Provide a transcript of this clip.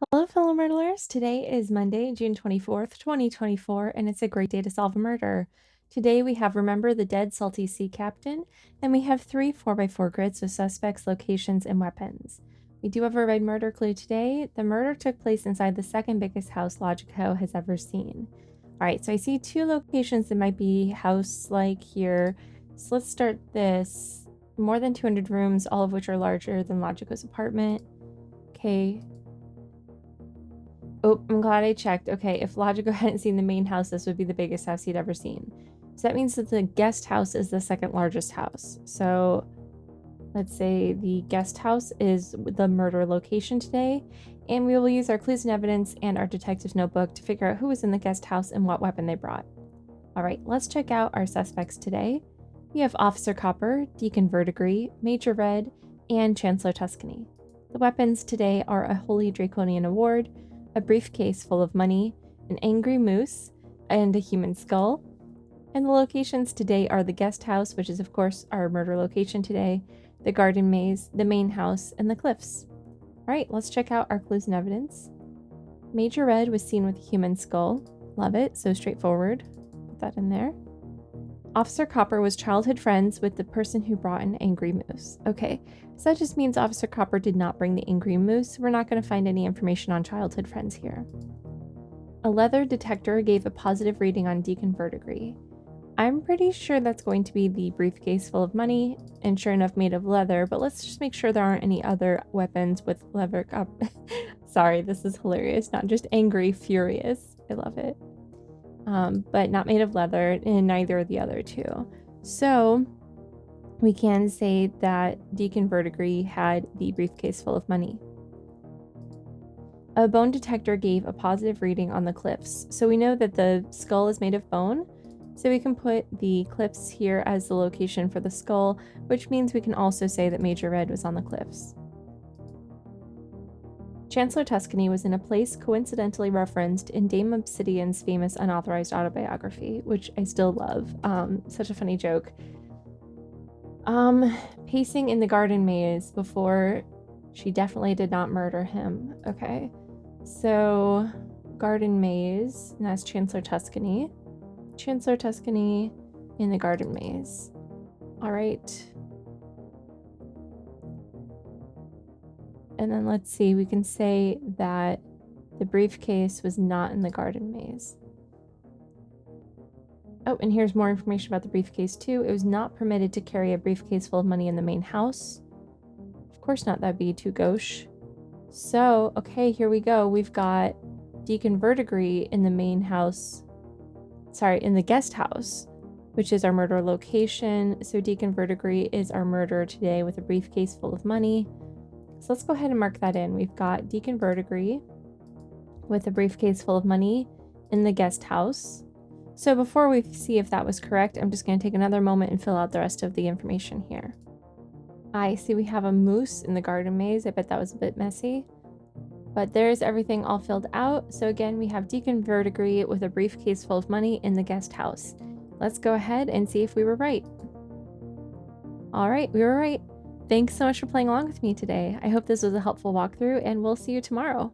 Hello, fellow murderers. Today is Monday, June 24th, 2024, and it's a great day to solve a murder. Today we have Remember the Dead Salty Sea Captain, and we have three 4x4 grids with suspects, locations, and weapons. We do have a red murder clue today. The murder took place inside the second biggest house Logico has ever seen. Alright, so I see two locations that might be house-like here. So let's start this. More than 200 rooms, all of which are larger than Logico's apartment. Okay. Oh, I'm glad I checked. Okay, if Logico hadn't seen the main house, this would be the biggest house he'd ever seen. So that means that the guest house is the second largest house. So let's say the guest house is the murder location today, and we will use our clues and evidence and our detective's notebook to figure out who was in the guest house and what weapon they brought. All right, let's check out our suspects today. We have Officer Copper, Deacon Verdigris, Major Red, and Chancellor Tuscany. The weapons today are a Holy Draconian Award, a briefcase full of money, an angry moose, and a human skull. And the locations today are the guest house, which is of course our murder location today, the garden maze, the main house, and the cliffs. Alright, let's check out our clues and evidence. Major Red was seen with a human skull. Love it, so straightforward. Put that in there. Officer Copper was childhood friends with the person who brought an angry moose. Okay, so that just means Officer Copper did not bring the angry moose. We're not going to find any information on childhood friends here. A leather detector gave a positive reading on Deacon Verdigris. I'm pretty sure that's going to be the briefcase full of money, and sure enough made of leather, but let's just make sure there aren't any other weapons with leather Sorry, this is hilarious. Not just angry, furious. I love it. But not made of leather, and neither are the other two. So we can say that Deacon Verdigris had the briefcase full of money. A bone detector gave a positive reading on the cliffs. So we know that the skull is made of bone. So we can put the cliffs here as the location for the skull, which means we can also say that Major Red was on the cliffs. Chancellor Tuscany was in a place coincidentally referenced in Dame Obsidian's famous unauthorized autobiography, which I still love. Such a funny joke. Pacing in the garden maze before she definitely did not murder him. Okay, so garden maze, and that's Chancellor Tuscany. Chancellor Tuscany in the garden maze. All right. And then let's see, we can say that the briefcase was not in the garden maze. Oh, and here's more information about the briefcase too. It was not permitted to carry a briefcase full of money in the main house. Of course not, that'd be too gauche. So, okay, here we go. We've got Deacon Verdigris in the main house. Sorry, in the guest house, which is our murder location. So Deacon Verdigris is our murderer today with a briefcase full of money. So let's go ahead and mark that in. We've got Deacon Verdigris with a briefcase full of money in the guest house. So before we see if that was correct, I'm just going to take another moment and fill out the rest of the information here. I see we have a moose in the garden maze. I bet that was a bit messy. But there's everything all filled out. So again, we have Deacon Verdigris with a briefcase full of money in the guest house. Let's go ahead and see if we were right. All right, we were right. Thanks so much for playing along with me today. I hope this was a helpful walkthrough, and we'll see you tomorrow.